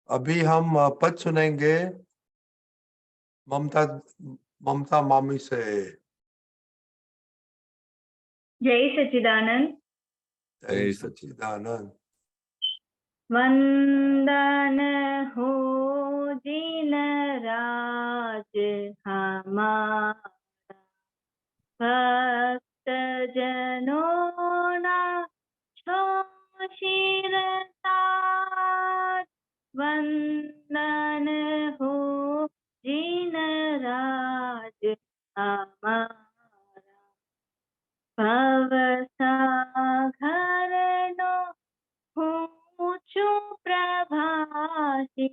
अभी हम पद सुनेंगे ममता ममता मामी से। जय सच्चिदानंद। जय सच्चिदानंद। वंदन हो जिन राज हमारा, भक्त जनों ना छो शिरसाज। वंदन हो जिन राज हमारा, भव सागरनो ऊंचू प्रभासी।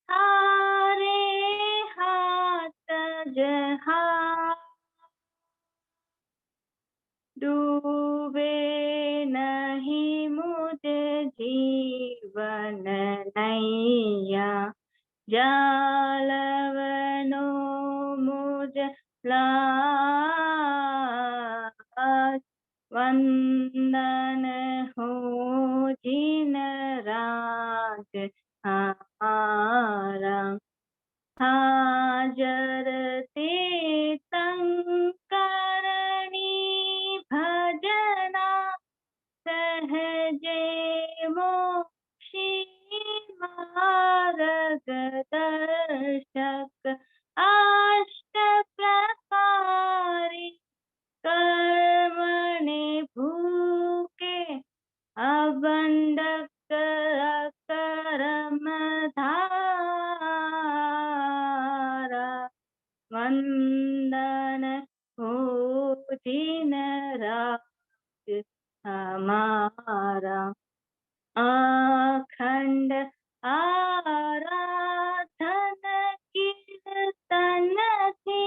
हारे हाथ जहाँ डूबे नहीं मुझ जीवन नैया, जालवनो मुझ लाज। वंदन हो जिन राज हमारा, हाजर तीर्थंकरणी भजना, सहजे मोक्षी मार्ग दर्शक। अष्ट प्रकारि कर्मणि भूखे, अबंधक कर्म धारा। वंदन हो जिन राज हमारा, अखंड आराधन कीर्तन की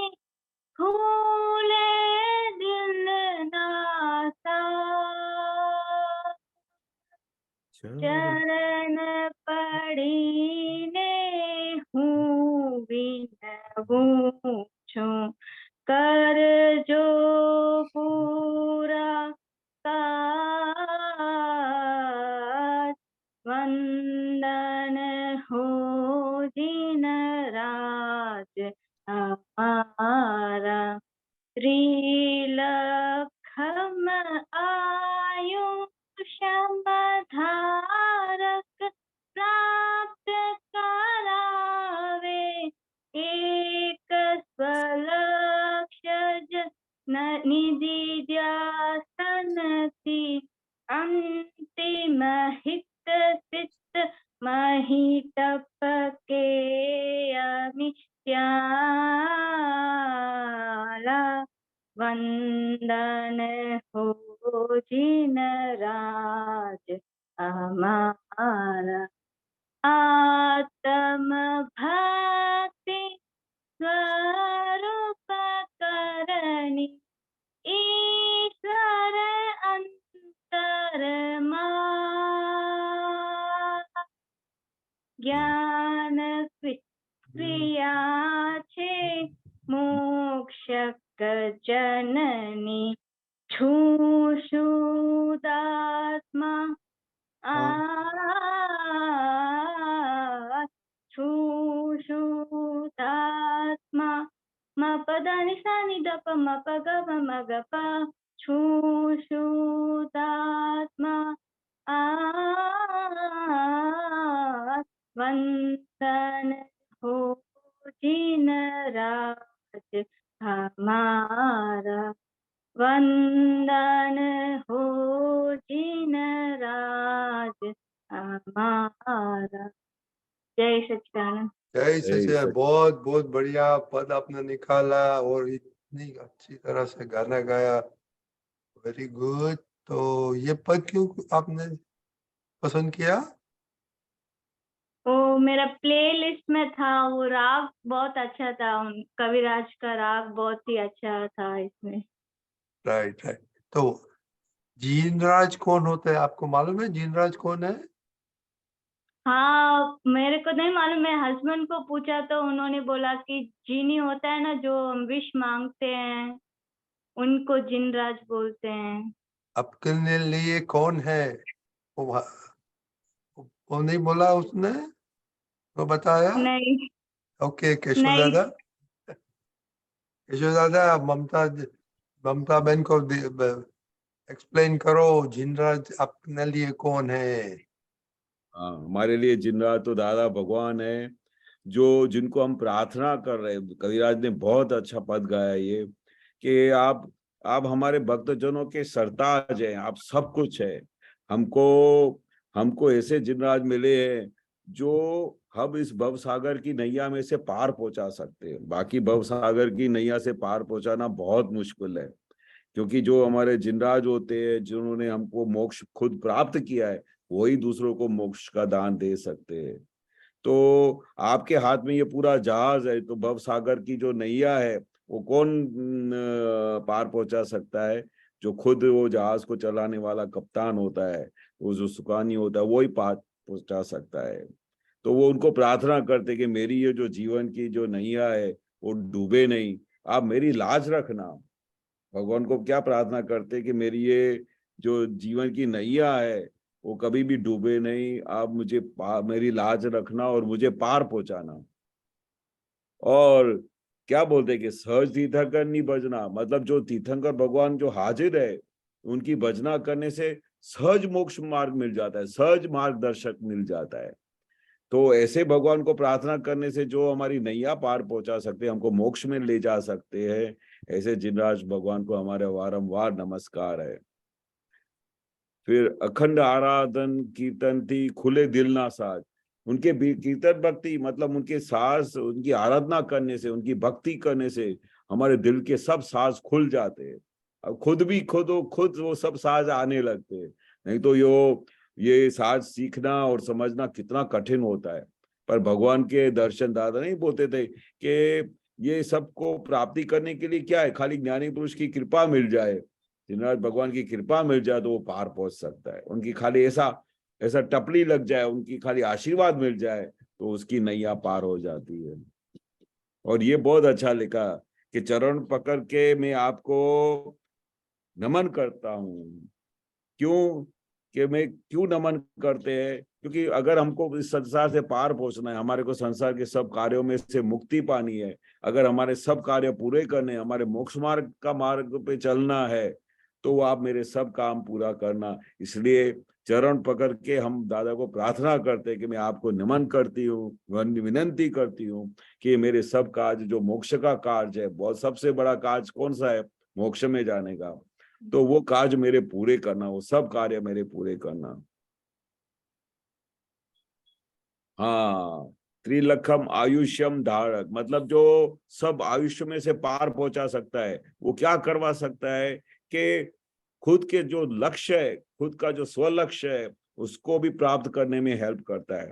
फूले दिल नासा। चरण पड़ीने हूँ विनवूँ, कर जो पूरा काज। वंदन हो जिन राज हमारा, त्रिलखम आयुषम धारक, प्राप्त करावे एक स्वलक्षज। निधि ध्यासन थी अंतिम हित सित, महिटप के अमि प्याला। वंदन हो जिन राज हमारा, आत्म भक्ति स्वरूप करणी, ईश्वर अंतरमा। ज्ञान क्रिया छे मोक्षक जननी, छूशुदात्मा छूशुदात्मा। म पद नि सा नि द प म प ग म म ग प, छूशुदात्मा। वंदन हो जिन राज हमारा, वंदन हो जिन राज हमारा। जय सच्चिदानंद। जय सच्चिदानंद। बहुत बहुत बढ़िया पद आपने निकाला और इतनी अच्छी तरह से गाना गाया। Very good. तो ये पद क्यों आपने पसंद किया? वो मेरा प्लेलिस्ट में था, वो राग बहुत अच्छा था, कविराज का राग बहुत ही अच्छा था इसमें। Right right. तो जीनराज कौन होता है, आपको मालूम है जीनराज कौन है? हाँ, मेरे को नहीं मालूम, मैं हस्बैंड को पूछा तो उन्होंने बोला कि जीनी होता है ना, जो हम विश मांगते हैं उनको जिनराज बोलते हैं। आपके लिए कौन है? वो नहीं बोला उसने? तो बताया? नहीं ओके, केशव नहीं दादा, केशव दादा, ममता बहन को एक्सप्लेन करो, जिनराज अपने लिए कौन है? हाँ, हमारे लिए जिनराज तो दादा भगवान है, जो जिनको हम प्रार्थना कर रहे हैं। कविराज ने बहुत अच्छा पद गाया ये, कि आप हमारे भक्तजनों के सरताज हैं, आप सब कुछ है। हमको हमको ऐसे जिनराज मिले हैं जो हम इस भव सागर की नैया में से पार पहुंचा सकते हैं। बाकी भव सागर की नैया से पार पहुंचाना बहुत मुश्किल है, क्योंकि जो हमारे जिनराज होते हैं, जिन्होंने हमको मोक्ष खुद प्राप्त किया है, वही दूसरों को मोक्ष का दान दे सकते हैं। तो आपके हाथ में ये पूरा जहाज है, तो भव सागर की जो नैया है वो कौन पार पहुंचा सकता है? जो खुद वो जहाज को चलाने वाला कप्तान होता है, वो जो सुकानी होता है, वही पार पहुंचा सकता है। तो वो उनको प्रार्थना करते कि मेरी ये जो जीवन की जो नैया है वो डूबे नहीं, आप मेरी लाज रखना। भगवान को क्या प्रार्थना करते कि मेरी ये जो जीवन की नैया है वो कभी भी डूबे नहीं, आप मेरी लाज रखना और मुझे पार पहुंचाना। और क्या बोलते कि सहज तीर्थंकर नहीं भजना, मतलब जो तीर्थंकर भगवान जो हाजिर है, उनकी भजना करने से सहज मोक्ष मार्ग मिल जाता है, सहज मार्गदर्शक मिल जाता है। तो ऐसे भगवान को प्रार्थना करने से जो हमारी नैया पार पहुंचा सकते हैं, हमको मोक्ष में ले जा सकते हैं, ऐसे जिनराज भगवान को हमारे वारंवार नमस्कार है। फिर अखंड आराधन कीर्तन थी खुले दिल ना साज। उनके कीर्तन भक्ति मतलब उनके साज, उनकी आराधना करने से, उनकी भक्ति करने से हमारे दिल के सब साज खुल जाते हैं। अब खुद वो सब साज आने लगते हैं। नहीं तो ये साज सीखना और समझना कितना कठिन होता है। पर भगवान के दर्शन दादा नहीं बोलते थे कि ये सबको प्राप्ति करने के लिए क्या है, खाली ज्ञानी पुरुष की कृपा मिल जाए, जिनराज भगवान की कृपा मिल जाए तो वो पार पहुंच सकता है। उनकी खाली ऐसा टपली लग जाए, उनकी खाली आशीर्वाद मिल जाए तो उसकी नैया पार हो जाती है। और ये बहुत अच्छा लिखा कि चरण पकड़ के मैं आपको नमन करता हूँ। क्यों क्यों नमन करते हैं? क्योंकि अगर हमको इस संसार से पार पहुंचना है, हमारे को संसार के सब कार्यों में से मुक्ति पानी है, अगर हमारे सब कार्य पूरे करने, हमारे मोक्ष मार्ग का मार्ग पे चलना है, तो आप मेरे सब काम पूरा करना। इसलिए चरण पकड़ के हम दादा को प्रार्थना करते हैं कि मैं आपको नमन करती हूँ, विनंती करती हूँ कि मेरे सब कार्य, जो मोक्ष का कार्य है, बहुत सबसे बड़ा कार्य कौन सा है? मोक्ष में जाने का। तो वो कार्य मेरे पूरे करना, वो सब कार्य मेरे पूरे करना। हाँ, त्रिलखम आयुष्यम धारक, मतलब जो सब आयुष्य में से पार पहुंचा सकता है, वो क्या करवा सकता है कि खुद के जो लक्ष्य है, खुद का जो स्वलक्ष्य है, उसको भी प्राप्त करने में हेल्प करता है।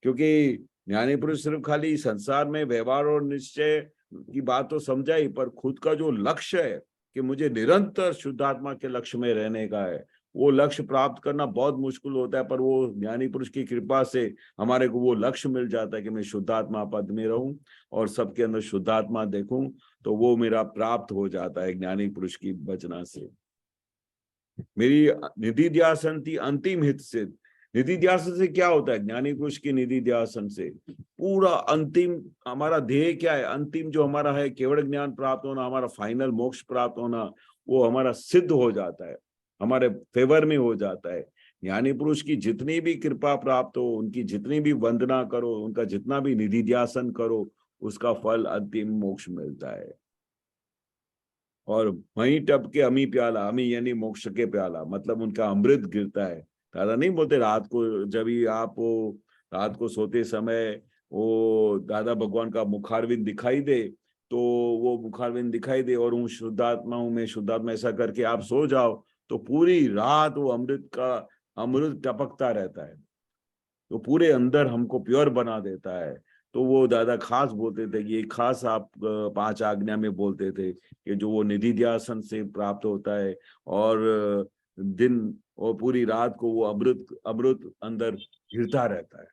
क्योंकि ज्ञानी पुरुष सिर्फ खाली संसार में व्यवहार और निश्चय की बात तो समझाई, पर खुद का जो लक्ष्य है कि मुझे निरंतर शुद्धात्मा के लक्ष्य में रहने का है, वो लक्ष्य प्राप्त करना बहुत मुश्किल होता है। पर वो ज्ञानी पुरुष की कृपा से हमारे को वो लक्ष्य मिल जाता है कि मैं शुद्धात्मा पद में रहूं और सबके अंदर शुद्धात्मा देखूं, तो वो मेरा प्राप्त हो जाता है ज्ञानी पुरुष की वचना से। मेरी निधि ध्यासन थी अंतिम हित सिद्ध। निधि ध्यासन से क्या होता है? ज्ञानी पुरुष की निधि ध्यासन से पूरा अंतिम हमारा ध्येय क्या है, अंतिम जो हमारा है केवल ज्ञान प्राप्त होना, हमारा फाइनल मोक्ष प्राप्त होना, वो हमारा सिद्ध हो जाता है, हमारे फेवर में हो जाता है। ज्ञानी पुरुष की जितनी भी कृपा प्राप्त हो, उनकी जितनी भी वंदना करो, उनका जितना भी निधि ध्यासन करो, उसका फल अंतिम मोक्ष मिलता है। और वहीं टप के अमी प्याला, अमी यानी मोक्ष के प्याला, मतलब उनका अमृत गिरता है। दादा नहीं बोलते रात को जब भी आप रात को सोते समय वो दादा भगवान का मुखारविंद दिखाई दे, तो वो मुखारविंद दिखाई दे और हूँ शुद्धात्मा हूँ, मैं शुद्धात्मा, ऐसा करके आप सो जाओ तो पूरी रात वो अमृत टपकता रहता है, तो पूरे अंदर हमको प्योर बना देता है। तो वो दादा खास बोलते थे, ये खास आप 5 आज्ञा में बोलते थे कि जो वो निधि ध्यासन से प्राप्त होता है, और दिन और पूरी रात को वो अमृत अमृत अंदर गिरता रहता है।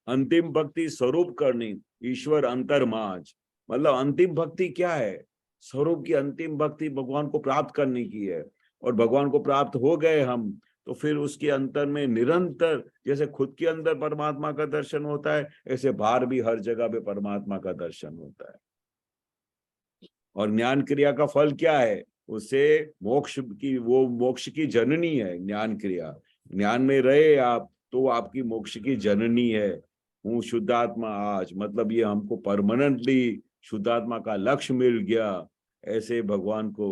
अंतिम भक्ति स्वरूप करनी, ईश्वर अंतर माज, मतलब अंतिम भक्ति क्या है? स्वरूप की अंतिम भक्ति भगवान को प्राप्त करने की है। और भगवान को प्राप्त हो गए हम, तो फिर उसके अंतर में निरंतर, जैसे खुद के अंदर परमात्मा का दर्शन होता है, ऐसे बाहर भी हर जगह पे परमात्मा का दर्शन होता है। और ज्ञान क्रिया का फल क्या है? उससे मोक्ष की जननी है ज्ञान क्रिया। ज्ञान में रहे आप तो आपकी मोक्ष की जननी है। हूँ शुद्धात्मा आज, मतलब ये हमको परमानेंटली शुद्धात्मा का लक्ष्य मिल गया, ऐसे भगवान को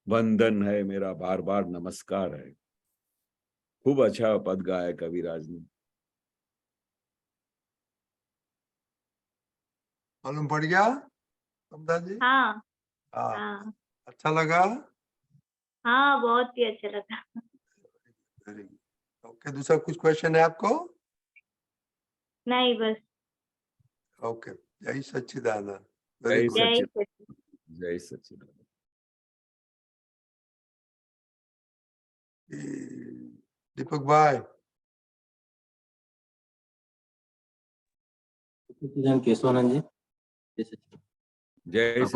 वंदन है मेरा, बार बार नमस्कार है। खूब अच्छा पद गाया कविराज ने। मालूम पड़ गया समझा जी? हाँ हाँ, हाँ अच्छा लगा। हाँ, बहुत ही अच्छा लगा। Very good. ओके, दूसरा कुछ क्वेश्चन है आपको? नहीं, बस। ओके, जय सच्चिदानंद। वेरी जय गुड। जय सच्चिदानंद। सच्चिदानंद। जय सच्चिदानंद। दीपक भाई, केशवानंद जी। जय